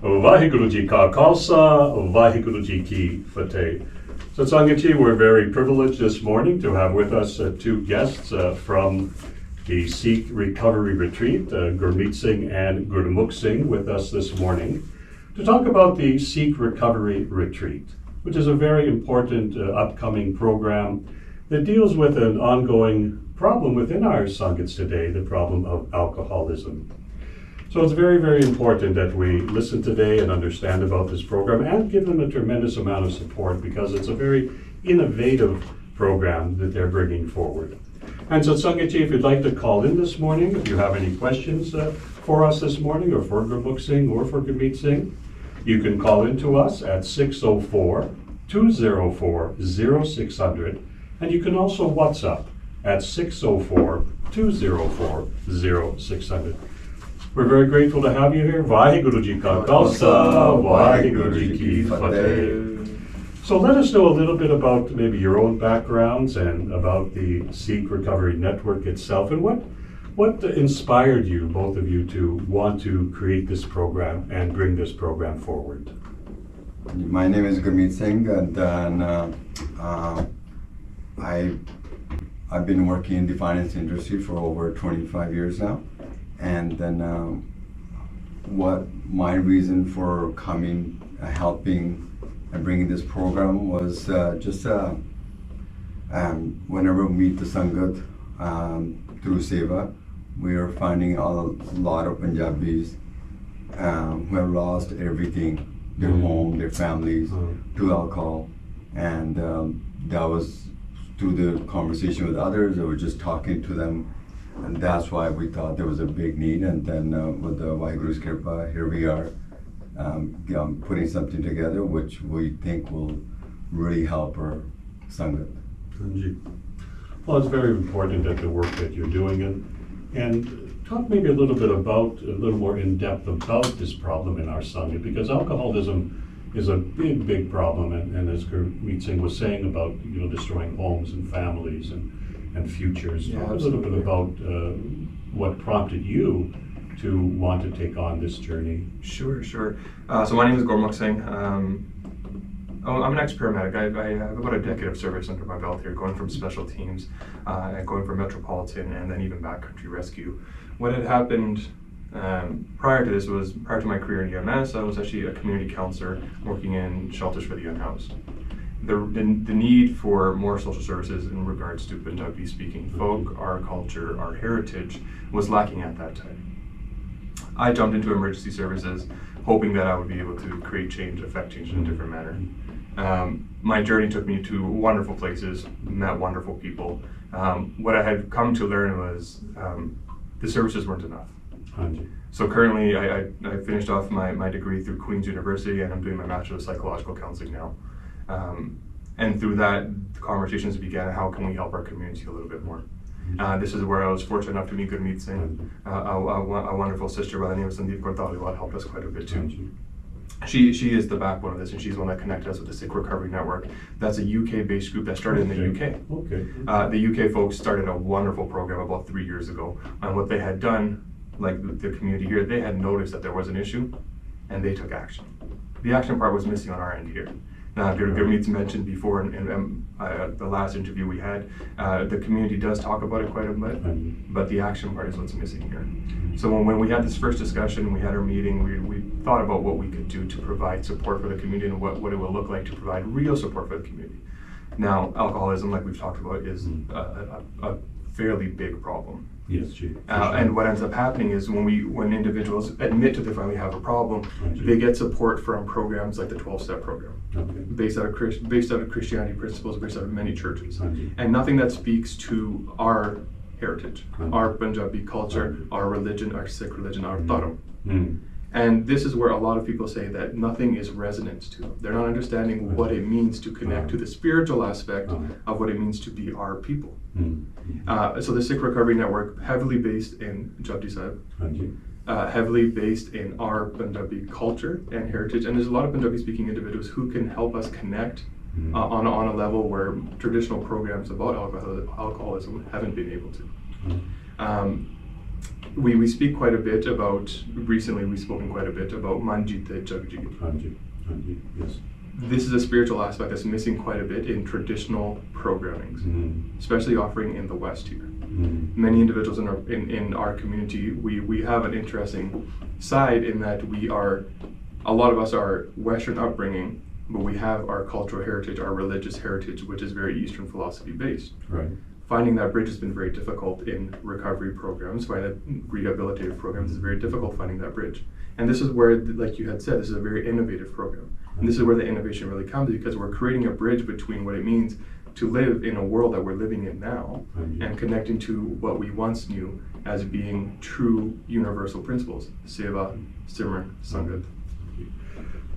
Vaheguru Ji Ka Khalsa, Vaheguru Ji Ki Fateh. So Sanghaji, we're very privileged this morning to have with us two guests from the Sikh Recovery Retreat, Gurmeet Singh and Gurmukh Singh, with us this morning to talk about the Sikh Recovery Retreat, which is a very important upcoming program that deals with an ongoing problem within our Sanghas today, the problem of alcoholism. So it's very, very important that we listen today and understand about this program and give them a tremendous amount of support because it's a very innovative program that they're bringing forward. And so Sanghaji, if you'd like to call in this morning, if you have any questions for us this morning or for Gurmukh Singh or for Gurmeet Singh, you can call in to us at 604-204-0600, and you can also WhatsApp at 604-204-0600. We're very grateful to have you here. Vaheguru Ji Ka Khalsa, Vaheguru Ji Ki Fateh. So let us know a little bit about maybe your own backgrounds and about the Sikh Recovery Network itself, and what inspired you, both of you, to want to create this program and bring this program forward. My name is Gurmeet Singh, and I've been working in the finance industry for over 25 years now. And then what my reason for coming, helping, and bringing this program was whenever we meet the Sangat through Seva, we are finding a lot of Punjabis who have lost everything, their home, their families, to alcohol. And that was through the conversation with others, or just talking to them. And that's why we thought there was a big need. And then with the Vaheguru's Kripa, here we are putting something together which we think will really help our Sangat. Well, it's very important that the work that you're doing, and talk maybe a little more in depth about this problem in our Sangha, because alcoholism is a big, big problem, and as Gurmeet Singh was saying about destroying homes and families and futures. Yeah, talk a little bit about what prompted you to want to take on this journey. Sure. So my name is Gurmukh Singh. I'm an ex-paramedic. I have about a decade of service under my belt here, going from special teams, and going from Metropolitan, and then even backcountry rescue. What had happened prior to my career in EMS, I was actually a community counselor working in shelters for the unhoused. The need for more social services in regards to Punjabi speaking folk, our culture, our heritage was lacking at that time. I jumped into emergency services hoping that I would be able to create change, affect change in a different manner. My journey took me to wonderful places, met wonderful people. What I had come to learn was the services weren't enough. So currently I finished off my degree through Queen's University, and I'm doing my Master's of Psychological Counseling now. And through that, the conversations began, how can we help our community a little bit more? This is where I was fortunate enough to meet Gurmeet Singh, a wonderful sister by the name of Sandeep Kaur helped us quite a bit too. She is the backbone of this, and she's the one that connected us with the Sikh Recovery Network. That's a UK-based group that started in the UK. The UK folks started a wonderful program about 3 years ago, and what they had done, like the community here, they had noticed that there was an issue, and they took action. The action part was missing on our end here. Now, Gurmeet mentioned before in the last interview we had, the community does talk about it quite a bit, but the action part is what's missing here. So when we had this first discussion, we had our meeting, we thought about what we could do to provide support for the community and what it will look like to provide real support for the community. Now, alcoholism, like we've talked about, is a fairly big problem. Yes, Chief. And what ends up happening is when individuals admit to they finally have a problem, they get support from programs like the 12-step program, based out of Christianity principles, based out of many churches, and nothing that speaks to our heritage, our Punjabi culture, our religion, our Sikh religion, our dharam. And this is where a lot of people say that nothing is resonant to them. They're not understanding what it means to connect to the spiritual aspect of what it means to be our people. So the Sikh Recovery Network, heavily based in Japji Sahib, heavily based in our Punjabi culture and heritage, and there's a lot of Punjabi speaking individuals who can help us connect on a level where traditional programs about alcoholism haven't been able to. we speak quite a bit about, recently we've spoken quite a bit about Manjit Jagji. Hanji, yes. This is a spiritual aspect that's missing quite a bit in traditional programmings, especially offering in the West here. Many individuals in our community, we have an interesting side in that a lot of us are Western upbringing, but we have our cultural heritage, our religious heritage, which is very Eastern philosophy based. Right. Finding that bridge has been very difficult in recovery programs. Finding rehabilitative programs is very difficult, finding that bridge. And this is where, like you had said, this is a very innovative program. And this is where the innovation really comes, because we're creating a bridge between what it means to live in a world that we're living in now and connecting to what we once knew as being true universal principles: Seva, Simran, Sangat.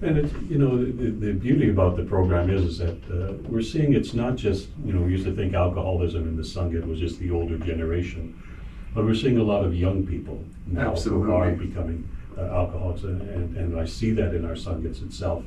And it's, the beauty about the program is that we're seeing it's not just, we used to think alcoholism in the Sangat was just the older generation, but we're seeing a lot of young people now who are becoming alcoholics, and I see that in our Sangats itself.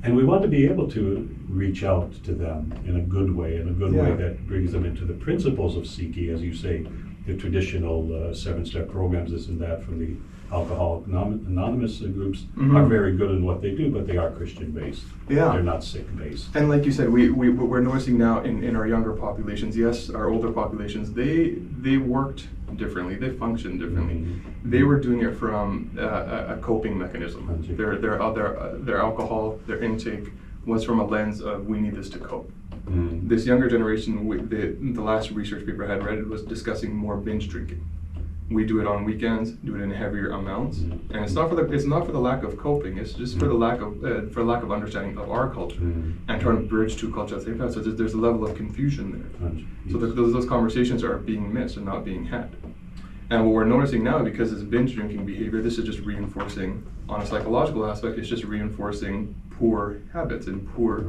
And we want to be able to reach out to them in a good way, way that brings them into the principles of Sikhi, as you say, the traditional 7-step programs, this and that from the Alcoholic Anonymous groups are very good in what they do, but they are Christian-based. Yeah. They're not Sikh-based. And like you said, we're noticing now in our younger populations, yes, our older populations, they worked differently, they functioned differently. They were doing it from a coping mechanism. Their alcohol, their intake was from a lens of, we need this to cope. This younger generation, the last research paper I had read was discussing more binge drinking. We do it on weekends, do it in heavier amounts, and it's not for the lack of coping. It's just for the lack of understanding of our culture and trying to bridge two cultures at the same time. So there's a level of confusion there. So those conversations are being missed and not being had. And what we're noticing now, because this binge drinking behavior, this is just reinforcing, on a psychological aspect, it's just reinforcing poor habits and poor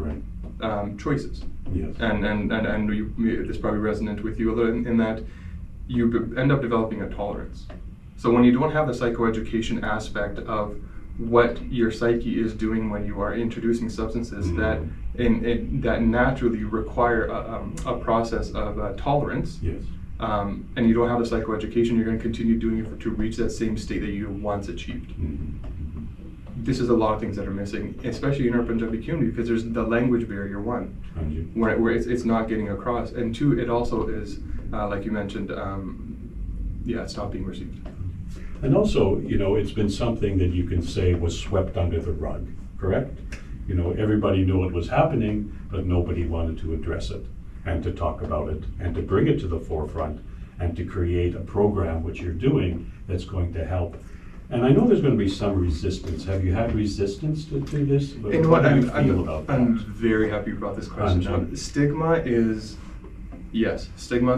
choices. Yes. And this probably resonant with you a little in that you end up developing a tolerance. So when you don't have the psychoeducation aspect of what your psyche is doing when you are introducing substances that naturally require a process of tolerance, yes. And you don't have the psychoeducation, you're going to continue doing it to reach that same state that you once achieved. This is a lot of things that are missing, especially in our Punjabi community, because there's the language barrier, one, where it's not getting across, and two, it also is, like you mentioned, it's not being received. And also, it's been something that you can say was swept under the rug, correct? Everybody knew it was happening, but nobody wanted to address it and to talk about it and to bring it to the forefront and to create a program, which you're doing, that's going to help. And I know there's going to be some resistance. Have you had resistance to this? What do you feel about that? I'm very happy you brought this question up. Stigma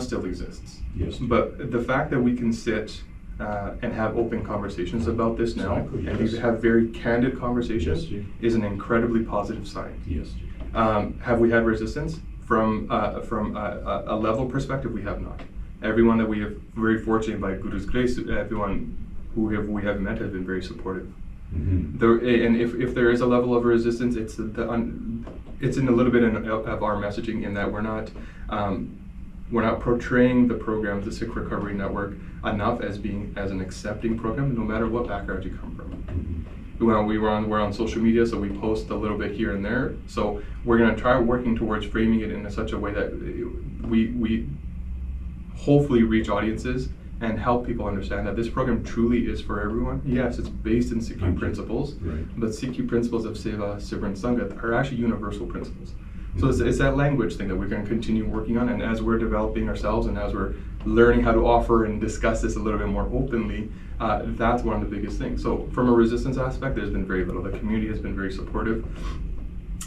still exists. Yes. But the fact that we can sit and have open conversations about this now, Exactly, and yes. we have very candid conversations, is an incredibly positive sign. Yes. Have we had resistance? From a level perspective, we have not. Everyone that we have, very fortunate by Guru's grace, everyone who we have met has been very supportive. And if there is a level of resistance, it's in a little bit of our messaging, in that we're not portraying the program, the Sikh Recovery Network, enough as an accepting program, no matter what background you come from. We're on social media, so we post a little bit here and there. So we're going to try working towards framing it in such a way that we hopefully reach audiences and help people understand that this program truly is for everyone. Yes, it's based in Sikhi principles, but Sikhi principles of Seva, Simran, Sangat are actually universal principles. So it's that language thing that we're going to continue working on, and as we're developing ourselves and as we're learning how to offer and discuss this a little bit more openly, that's one of the biggest things. So from a resistance aspect, there's been very little. The community has been very supportive,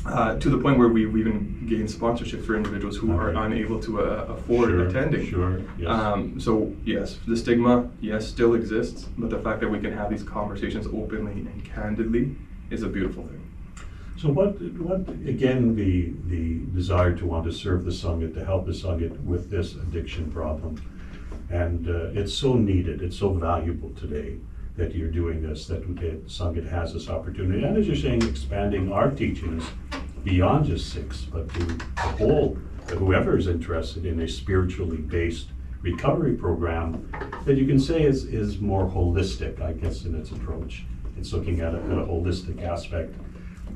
to the point where we've even gained sponsorship for individuals who are unable to afford attending. Sure, yes. So yes, the stigma, still exists, but the fact that we can have these conversations openly and candidly is a beautiful thing. So what again, the desire to want to serve the Sangat, to help the Sangat with this addiction problem, and it's so needed, it's so valuable today that you're doing this, that Sangat has this opportunity, and as you're saying, expanding our teachings beyond just Sikhs, but to the whole, whoever is interested in a spiritually based recovery program that you can say is more holistic, I guess, in its approach. It's looking at a holistic aspect.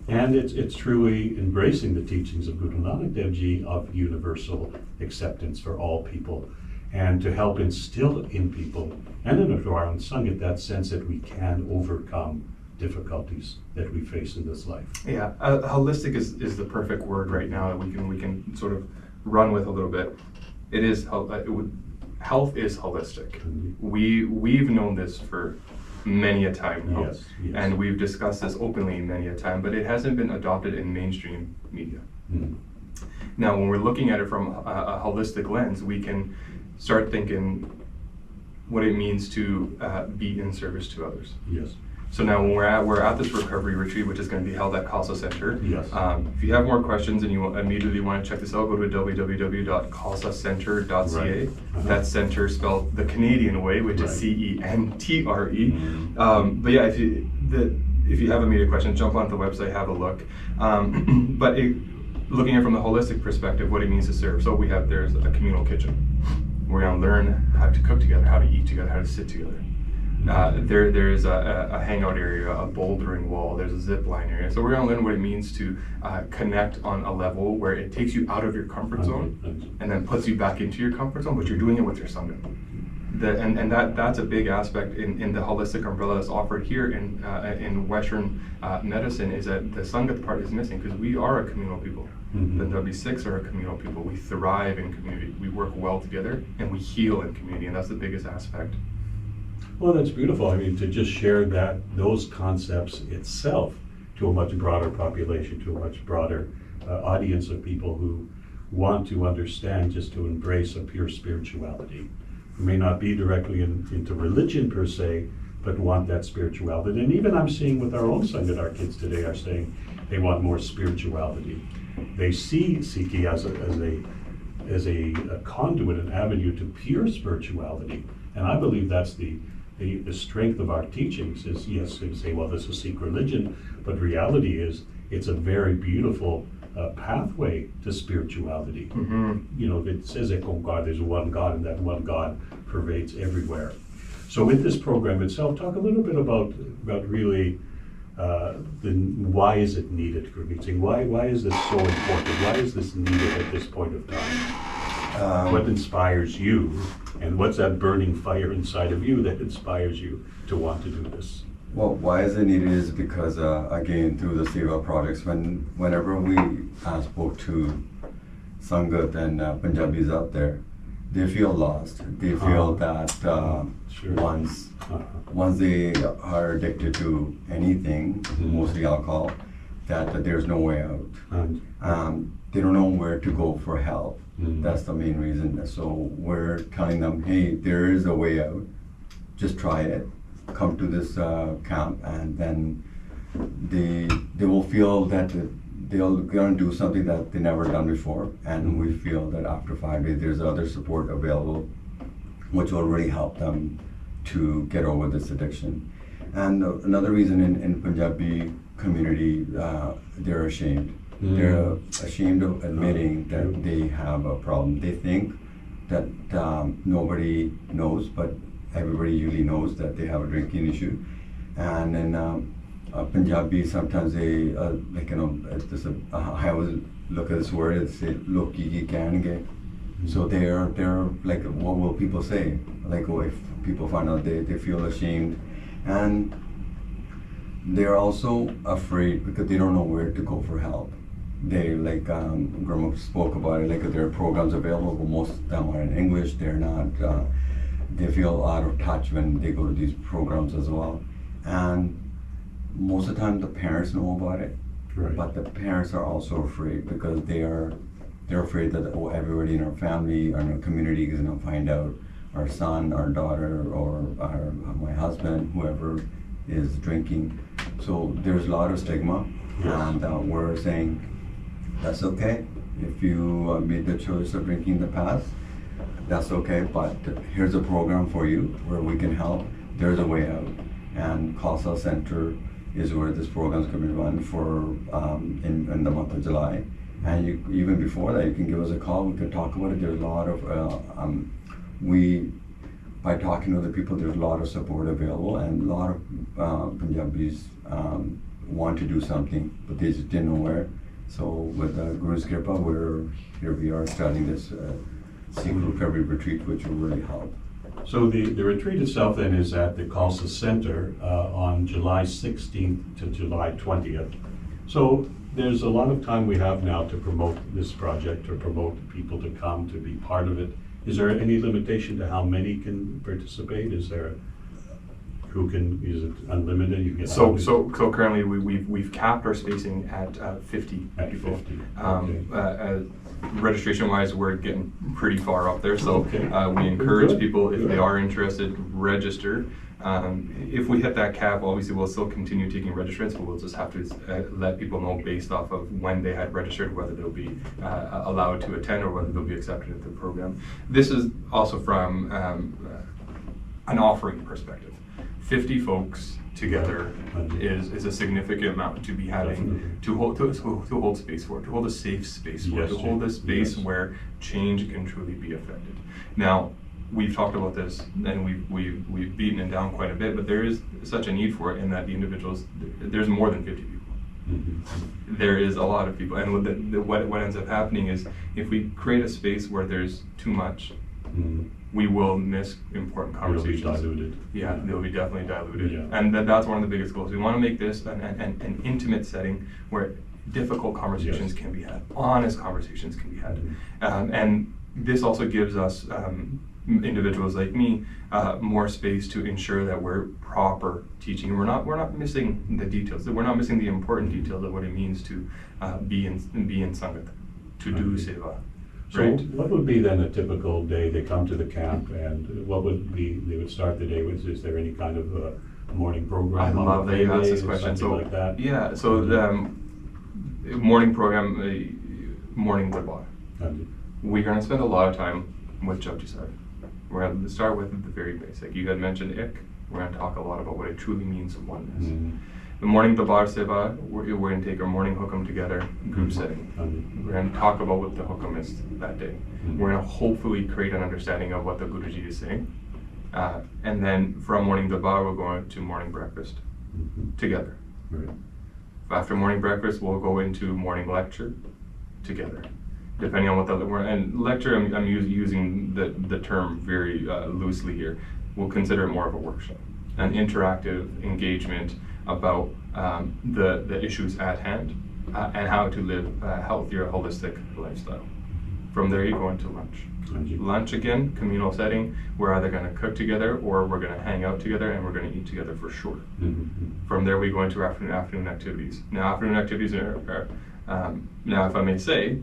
And it's truly embracing the teachings of Guru Nanak Dev Ji of universal acceptance for all people, and to help instill in people and in our own Sangha that sense that we can overcome difficulties that we face in this life. Yeah, holistic is the perfect word right now that we can sort of run with a little bit. It is health is holistic. We've known this for many a time now, Yes. and we've discussed this openly many a time, but it hasn't been adopted in mainstream media. Mm. Now, when we're looking at it from a holistic lens, we can start thinking what it means to be in service to others. Yes. So now when we're at this recovery retreat, which is going to be held at Khalsa Center. Yes. If you have more questions and you immediately want to check this out, go to www.khalsacenter.ca. Right. That's center spelled the Canadian way, which Right. is CENTRE. Mm-hmm. But yeah, if you have immediate questions, jump onto the website, have a look. But looking at it from the holistic perspective, what it means to serve. So there's a communal kitchen. We're going to learn how to cook together, how to eat together, how to sit together. There's a hangout area, a bouldering wall, there's a zip line area. So we're going to learn what it means to connect on a level where it takes you out of your comfort zone and then puts you back into your comfort zone, but you're doing it with your Sangha. That's a big aspect in the holistic umbrella that's offered here in Western medicine, is that the Sangha part is missing, because we are a communal people. Mm-hmm. The W6 are a communal people. We thrive in community. We work well together, and we heal in community, and that's the biggest aspect. Well, that's beautiful. I mean, to just share those concepts itself to a much broader population, to a much broader audience of people who want to understand, just to embrace a pure spirituality. Who may not be directly into religion per se, but want that spirituality. And even I'm seeing with our own Sangha, our kids today are saying they want more spirituality. They see Sikhi as a conduit, an avenue to pure spirituality. And I believe that's the strength of our teachings is, yes, they say, well, this is Sikh religion, but reality is it's a very beautiful pathway to spirituality. Mm-hmm. You know, it says that God, there's one God, and that one God pervades everywhere. So with this program itself, talk a little bit about really why is it needed, Gurmeet? Why is this so important? Why is this needed at this point of time? What inspires you, and what's that burning fire inside of you that inspires you to want to do this? Well, why is it needed is because, again, through the Seva projects, whenever we spoke to Sangat and Punjabis out there, they feel lost. They feel that Sure. once they are addicted to anything, mostly alcohol, that there's no way out. They don't know where to go for help. That's the main reason. So we're telling them, hey, there is a way out. Just try it. Come to this camp, and then they will feel that they're going to do something that they never done before. And we feel that after 5 days, there's other support available, which will really help them to get over this addiction. And another reason in Punjabi community, they're ashamed. They're ashamed of admitting that they have a problem. They think that nobody knows, but everybody usually knows that they have a drinking issue. And in Punjabi, sometimes they, I always look at this word and say, "Loki ki kahange." So they're like, what will people say? Like, if people find out, they feel ashamed. And they're also afraid because they don't know where to go for help. They, like Grandma spoke about it, like there are programs available, but most of them are in English. They're not, they feel out of touch when they go to these programs as well. And most of the time the parents know about it, Right. but the parents are also afraid because they're afraid that everybody in our family or in our community is going to find out our son, our daughter, or my husband, whoever is drinking. So there's a lot of stigma, Yes. and we're saying that's okay. If you made the choice of drinking in the past, that's okay, but here's a program for you where we can help. There's a way out. And Khalsa Center is where this program is going to be run for in the month of July. And even before that, you can give us a call. We can talk about it. There's a lot of by talking to other people, there's a lot of support available, and a lot of Punjabis want to do something, but they just didn't know where. So with Guru's Kripa, here we are starting this Sikh Recovery Retreat, which will really help. So the retreat itself then is at the Khalsa Center on July 16th to July 20th. So there's a lot of time we have now to promote this project or promote people to come to be part of it. Is there any limitation to how many can participate? Is it unlimited? You get So currently we've capped our spacing at 50 at people. 50. Okay. Registration wise, we're getting pretty far up there, so Okay. we encourage Good. people, if Good. they are interested, register. If we hit that cap, obviously we'll still continue taking registrants, but we'll just have to let people know based off of when they had registered whether they'll be allowed to attend or whether they'll be accepted into the program. This is also from an offering perspective. 50 folks together is a significant amount to be having to hold space for, to hold a safe space for, Yes, to hold a space yes. where change can truly be affected. Now, we've talked about this and we've beaten it down quite a bit, but there is such a need for it in that the individuals, there's more than 50 people. Mm-hmm. There is a lot of people, and what ends up happening is if we create a space where there's too much, Mm-hmm. we will miss important It'll be conversations. diluted. Yeah, they'll be definitely diluted. Yeah. And that's one of the biggest goals. We want to make this an intimate setting where difficult conversations Yes. can be had, honest conversations can be had. Mhm. And this also gives us, individuals like me, more space to ensure that we're proper teaching. We're not missing the details. We're not missing the important details of what it means to be in Sangat, to do Okay. seva. So Right. what would be then a typical day? They come to the camp, and what would be, they would start the day with, is there any kind of morning program? I on love the that you asked day this or question. something So like that? yeah, so morning program, morning Darbar. And- We're going to spend a lot of time with Japji Sahib. We're going to start with the very basic. You had mentioned Ik. We're going to talk a lot about what it truly means to oneness. Mhm. The morning Darbar Seva, we're going to take our morning hukam together, group setting. And- We're going to talk about what the hukam is that day. Mhm. We're going to hopefully create an understanding of what the Guruji is saying. And then from morning Darbar, we're going to morning breakfast Mhm. together. Right. After morning breakfast, we'll go into morning lecture together, depending on what the and lecture. I'm using the term very loosely here. We'll consider it more of a workshop, an interactive engagement about the issues at hand and how to live a healthier, holistic lifestyle. From there, you go into lunch. And- Lunch again, communal setting. We're either going to cook together or we're going to hang out together and we're going to eat together for sure. Mhm. From there, we go into afternoon activities. Now, afternoon activities are now, if I may say,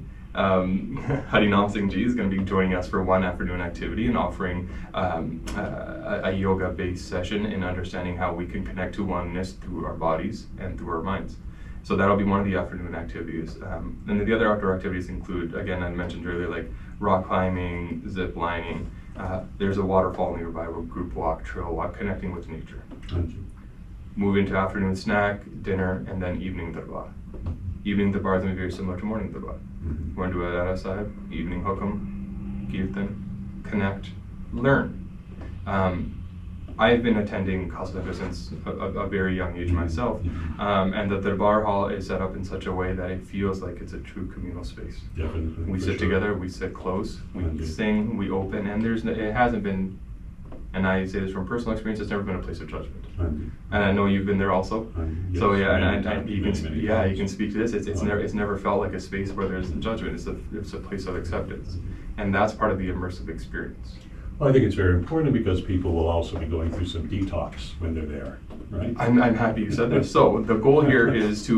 Harinam Singh Ji is going to be joining us for one afternoon activity and offering a yoga-based session in understanding how we can connect to oneness through our bodies and through our minds. So that'll be one of the afternoon activities. And then the other outdoor activities include, again, I mentioned earlier, like rock climbing, zip lining. There's a waterfall nearby, where group walk, trail walk, connecting with nature. And- Move into afternoon snack, dinner, and then evening darbar. Evening darbar is going to be very similar to morning darbar. Mhm. We're going to do Adara Sahib, evening hukam, kirtan, connect, learn. I've been attending Khalsa since a very young age myself, and the Darbar Hall is set up in such a way that it feels like it's a true communal space. Definitely. We for sit sure. together, we sit close, we Indeed. sing, we open, and it hasn't been, and I say this from personal experience, it's never been a place of judgment. And- And I know you've been there also. Yes, So yeah, many and times, you can many yeah, you times. can speak to this. It's Oh. never felt like a space where there's judgment. It's a place of acceptance, and that's part of the immersive experience. Well, I think it's very important because people will also be going through some detox when they're there, right? I'm happy you said that. So the goal here is to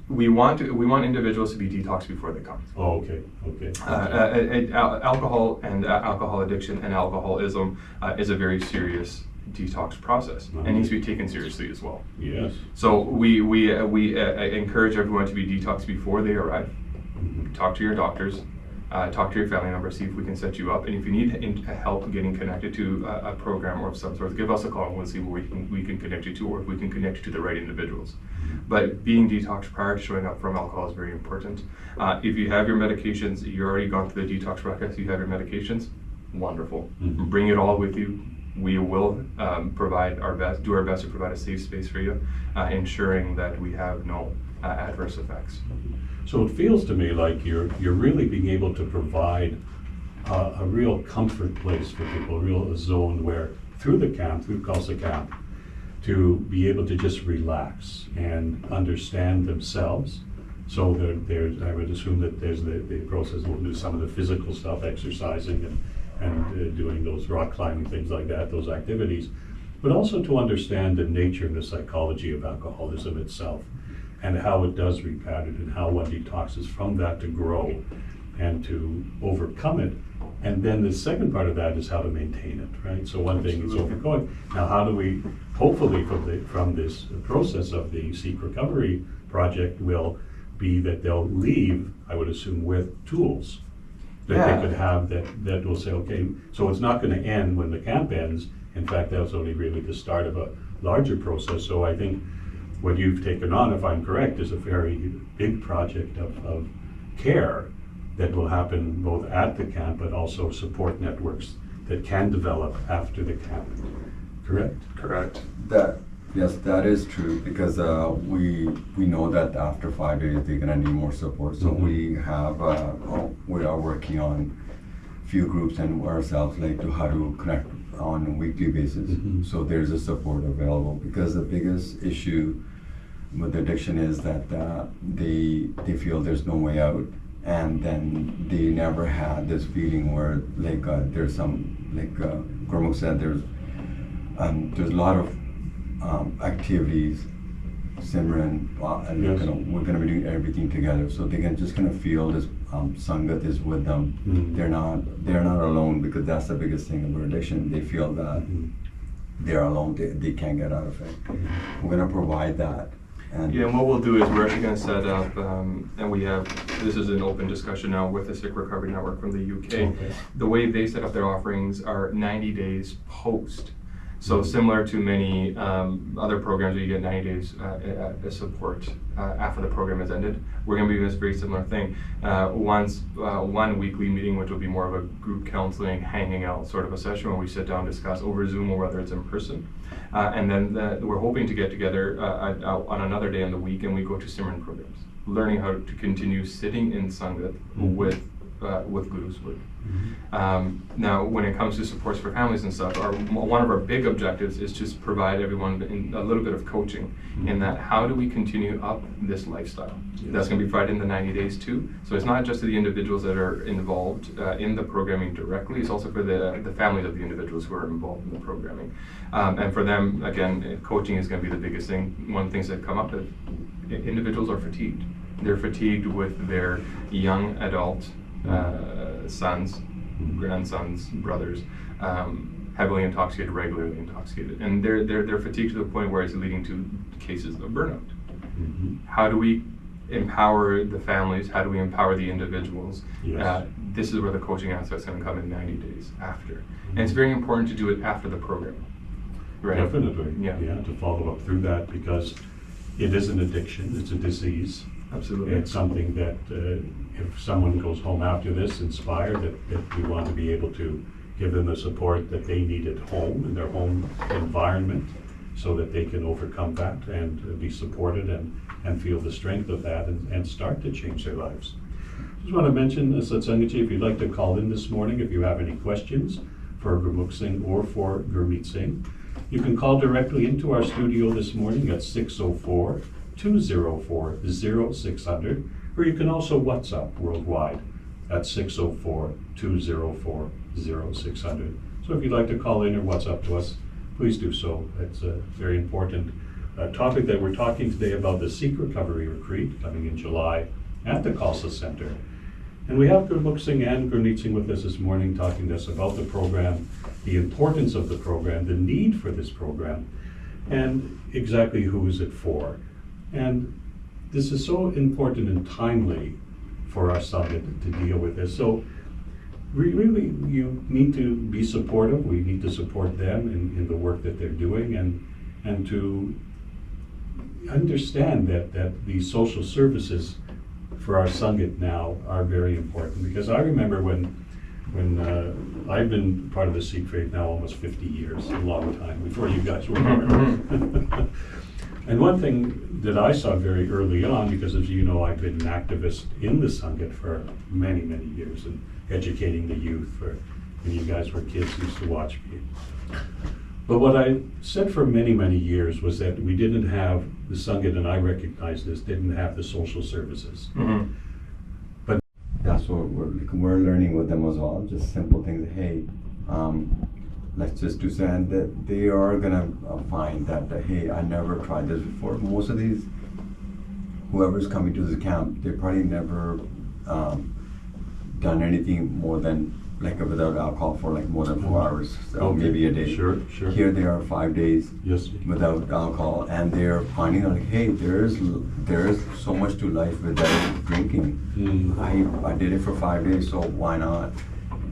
we want individuals to be detoxed before they come. Oh, okay, okay. Alcohol and alcohol addiction and alcoholism is a very serious detox process and needs to be taken seriously as well. Yes. So we encourage everyone to be detoxed before they arrive. Mhm. Talk to your doctors, talk to your family member, see if we can set you up. And if you need help getting connected to a program or of some sort, give us a call and we'll see what we can connect you to, or if we can connect you to the right individuals. But being detoxed prior to showing up from alcohol is very important. If you have your medications, you've already gone through the detox process, you have your medications, wonderful. Mhm. Bring it all with you. We will provide our best, do our best to provide a safe space for you, ensuring that we have no adverse effects. So it feels to me like you're really being able to provide a real comfort place for people, a real zone where through the camp, through Khalsa camp, to be able to just relax and understand themselves. So there's, I would assume that there's the process, we'll do some of the physical stuff, exercising and doing those rock climbing, things like that, those activities, but also to understand the nature and the psychology of alcoholism itself and how it does repattern and how one detoxes from that to grow and to overcome it. And then the second part of that is how to maintain it, right? So one thing is overcoming. Now, how do we, hopefully from this process of the Sikh Recovery Project will be that they'll leave, I would assume, with tools that they could have that will say, okay, so it's not going to end when the camp ends. In fact, that's only really the start of a larger process. So I think what you've taken on, if I'm correct, is a very big project of care that will happen both at the camp, but also support networks that can develop after the camp. Correct? Correct. Yes, that is true, because we know that after 5 days they're gonna need more support. So we are working on few groups and ourselves, like to how to connect on a weekly basis. So there's a support available, because the biggest issue with addiction is that they feel there's no way out, and then they never had this feeling where there's some, like Gurmukh said, there's a lot of activities, Simran, and Yes. we're gonna be doing everything together, so they can just kind of feel this Sangat is with them. They're not alone, because that's the biggest thing about addiction. They feel that they're alone, they can't get out of it. We're gonna provide that. And Yeah, and what we'll do is we're actually going to set up, and we have, this is an open discussion now with the Sikh Recovery Network from the UK. Okay. The way they set up their offerings are 90 days post. So similar to many other programs where you get 90 days support after the program has ended, we're going to be doing this very similar thing. One weekly meeting, which will be more of a group counseling, hanging out sort of a session where we sit down and discuss over Zoom or whether it's in person. And then we're hoping to get together on another day in the week, and we go to Simran programs, learning how to continue sitting in Sangat with Guru's work. Now, when it comes to supports for families and stuff, one of our big objectives is to provide everyone a little bit of coaching in that how do we continue up this lifestyle. That's going to be provided in the 90 days too. So it's not just to the individuals that are involved in the programming directly, it's also for the families of the individuals who are involved in the programming. And for them, again, coaching is going to be the biggest thing. One of the things that come up is individuals are fatigued. They're fatigued with their young adult sons, grandsons, brothers, heavily intoxicated, regularly intoxicated, and they're fatigued to the point where it's leading to cases of burnout. How do we empower the families? How do we empower the individuals? Yes. This is where the coaching aspect is going to come in 90 days after, and it's very important to do it after the program. Right? Definitely. Yeah. To follow up through that, because it is an addiction, it's a disease. Absolutely. It's something that if someone goes home after this inspired, that we want to be able to give them the support that they need at home, in their home environment, so that they can overcome that and be supported and feel the strength of that and start to change their lives. Just want to mention, Satsangaji, if you'd like to call in this morning, if you have any questions for Gurmukh Singh or for Gurmeet Singh, you can call directly into our studio this morning at 604-204-0600, or you can also WhatsApp worldwide at 604-204-0600. So if you'd like to call in or WhatsApp to us, please do so. It's a very important topic that we're talking today about, the Sikh Recovery Retreat coming in July at the Khalsa Center. And we have Gurmukh Singh and Gurmeet Singh with us this morning talking to us about the program, the importance of the program, the need for this program, and exactly who is it for. And this is so important and timely for our summit to deal with this. So really, you need to be supportive. We need to support them in the work that they're doing, and to understand that these social services for our Sanghat now are very important. Because I remember when when I've been part of the Sikh faith now almost 50 years, a long time before you guys were born. And one thing that I saw very early on, because as you know, I've been an activist in the Sangat for many, many years and educating the youth. When you guys were kids, used to watch me. But what I said for many, many years was that we didn't have, the Sangat, and I recognize this, didn't have the social services. Mm-hmm. But That's what we're learning with them as well. Just simple things. Hey, let's just do that. And that they are gonna find that, hey, I never tried this before. Most of these, whoever's coming to this camp, they probably never done anything more than like without alcohol for like more than 4 hours, so Okay. maybe a day. Sure, sure. Here they are 5 days yes, without alcohol, and they're finding out like, hey, there's so much to life without drinking. I did it for 5 days, so why not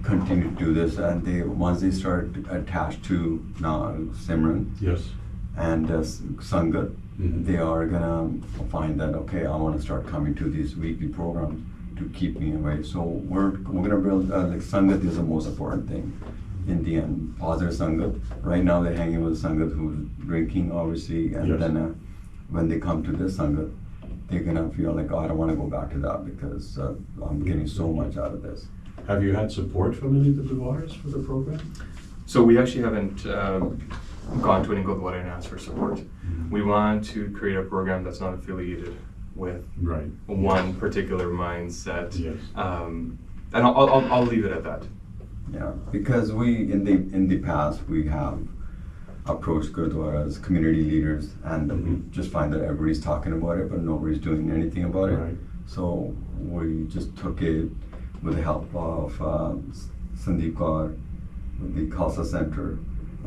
continue to do this? And they once they start attached to Simran yes. and Sangat, Mhm. they are gonna find that, okay, I want to start coming to these weekly programs to keep me away. So we're gonna build like Sangat is the most important thing in the end. Positive Sangat. Right now they're hanging with Sangat who's drinking, obviously, and Yes. then when they come to this Sangat, they're gonna feel like, oh, I don't want to go back to that because I'm getting so much out of this. Have you had support from any of the Duars for the program? So we actually haven't gone to any Gurdwara and asked for support. We want to create a program that's not affiliated with Right. one particular mindset. Yes. And I'll leave it at that. Yeah, because we in the past we have approached Gurdwaras, community leaders, and we Mhm. just find that everybody's talking about it, but nobody's doing anything about it. Right. So we just took it with the help of Sandeep Kaur, with the Khalsa Center,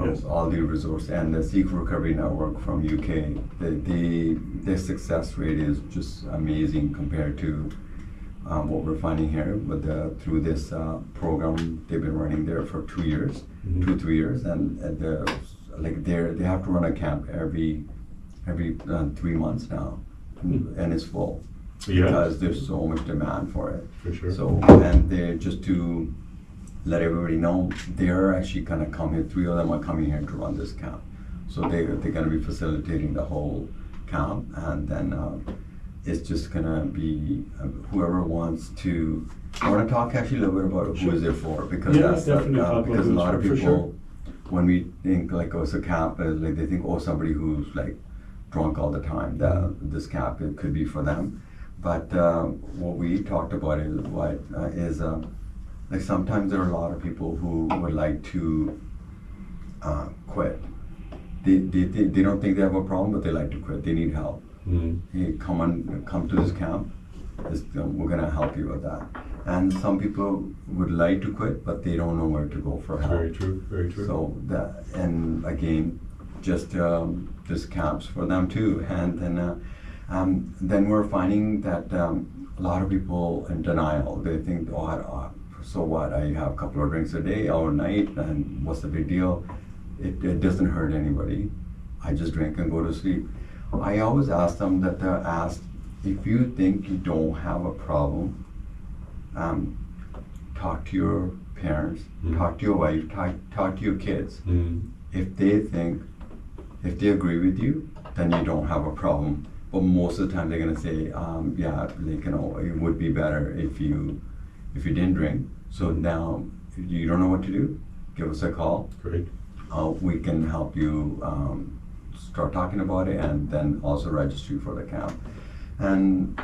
Yes. all the resources, and the Sikh Recovery Network from UK. The success rate is just amazing compared to what we're finding here. But through this program, they've been running there for 2 years, Mhm. 2-3 years, and they have to run a camp every 3 months now, and it's full. Yeah. Because there's so much demand for it. For sure. So, and they just to let everybody know, they're actually gonna come here. 3 of them are coming here to run this camp. So they're gonna be facilitating the whole camp, and then it's just gonna be whoever wants to. I want to talk actually a little bit about who is it for, because Yeah, that's definitely talk about because a who it's lot of for, for people, when we think like, oh, it's a camp, like they think, oh, somebody who's like drunk all the time. That this camp, it could be for them. But what we talked about is like sometimes there are a lot of people who would like to quit. They don't think they have a problem, but they like to quit. They need help. Mhm. Hey, come to this camp. We're gonna help you with that. And some people would like to quit, but they don't know where to go for help. Very true, very true. So that, and again, just this camps for them too. And then we're finding that a lot of people in denial. They think, oh, so what? I have a couple of drinks a day or a night, and what's the big deal? It doesn't hurt anybody. I just drink and go to sleep. I always ask them that if you think you don't have a problem, talk to your parents, talk to your wife, talk to your kids. If they agree with you, then you don't have a problem. But most of the time they're gonna say, yeah, like, it would be better if you didn't drink. So now, if you don't know what to do, give us a call. Great. We can help you start talking about it, and then also register you for the camp. And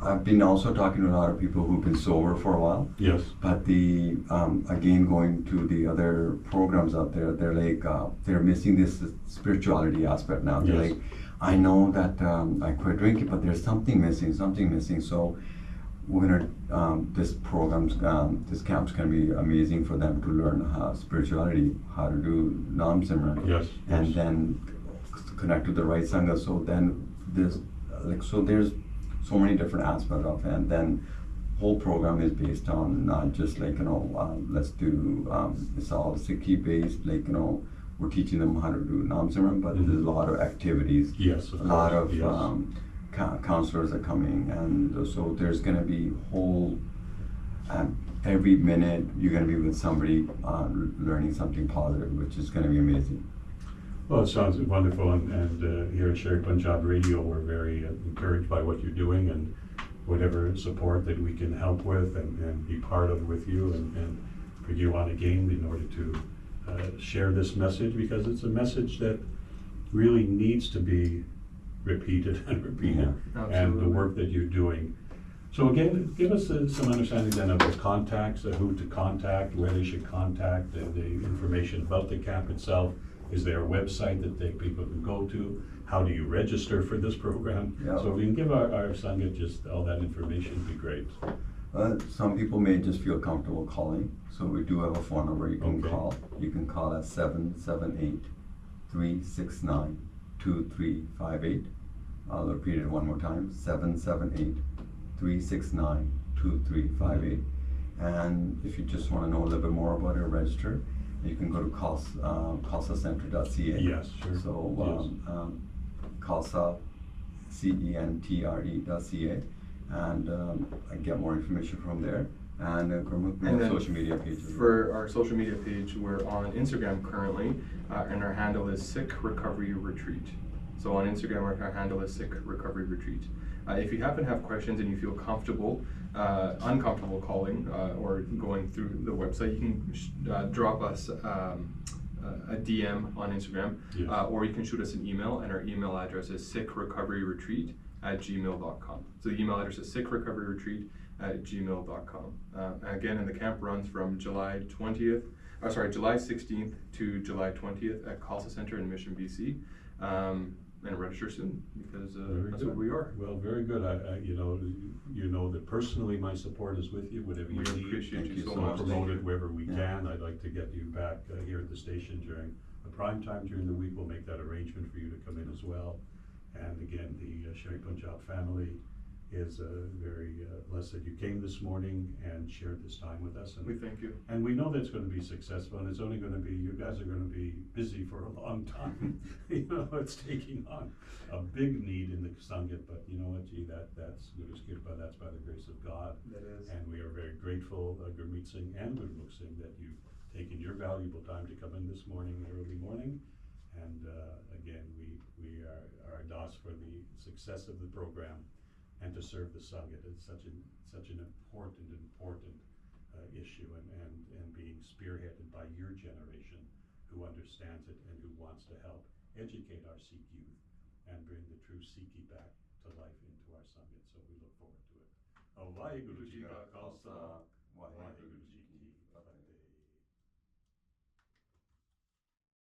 I've been also talking to a lot of people who've been sober for a while. Yes. But again, going to the other programs out there, they're like, they're missing this spirituality aspect now. They're Yes. like, I know that I quit drinking, but there's something missing. So we're gonna, this camp's gonna be amazing for them to learn spirituality, how to do Nam Simran. Yes. And yes. then connect to the right Sangha. So then there's so many different aspects of it. And then whole program is based on not just like, let's do, it's all Sikhi based, like, we're teaching them how to do Nam Simran, but there's a lot of activities. Yes, of A lot course, of yes. counselors are coming, and so there's going to be whole Every minute you're going to be with somebody learning something positive, which is going to be amazing. Well, it sounds wonderful, and here at Sher Punjab Radio, we're very encouraged by what you're doing and whatever support that we can help with and be part of with you and for you on a game in order to share this message, because it's a message that really needs to be repeated and repeated, and the Absolutely. work that you're doing. So again, give us some understanding then of the contacts, who to contact, where they should contact, the information about the camp itself. Is there a website that people can go to? How do you register for this program? Yeah. So if you can give our Sangha just all that information, it'd be great. Some people may just feel comfortable calling, so we do have a phone number you can Okay. call. You can call at 778-369-2358. I'll repeat it one more time, 778-369-2358. And if you just want to know a little bit more about it or register, you can go to khalsacenter.ca. Yes, sure. So Khalsa, CENTRE.ca, and I get more information from there. And we have then social media pages. For our social media page, we're on Instagram currently, and our handle is Sikh Recovery Retreat. So on Instagram, our handle is Sikh Recovery Retreat. If you happen to have questions and you feel uncomfortable calling or going through the website, you can drop us a DM on Instagram, Yes. or you can shoot us an email, and our email address is sikhrecoveryretreat@gmail.com. So the email address is sikhrecoveryretreat@gmail.com. Again, and the camp runs from July 16th to July 20th at Khalsa Center in Mission, BC. And register soon, because Very that's good. what we are. Well, very good. You know that personally my support is with you, whatever you We need. appreciate Thank you you so so much. much. Promote it wherever we Yeah. can. I'd like to get you back here at the station during the prime time during the week. We'll make that arrangement for you to come in as well. And again, the Sher Punjab family is very blessed that you came this morning and shared this time with us. We thank you. And we know that's going to be successful, and it's only going to be, you guys are going to be busy for a long time. It's taking on a big need in the Sangha, but you know what, gee, that's good, but that's by the grace of God. That is. And we are very grateful, Gurmeet Singh and Gurmukh Singh, that you've taken your valuable time to come in this morning, early morning. And again, we are adas for the success of the program and to serve the Sangha. It's such an important issue, and being spearheaded by your generation who understands it and who wants to help educate our Sikh youth and bring the true Sikhi back to life into our Sangha. So we look forward to it. Vaheguru Ji Ka Khalsa, Vaheguru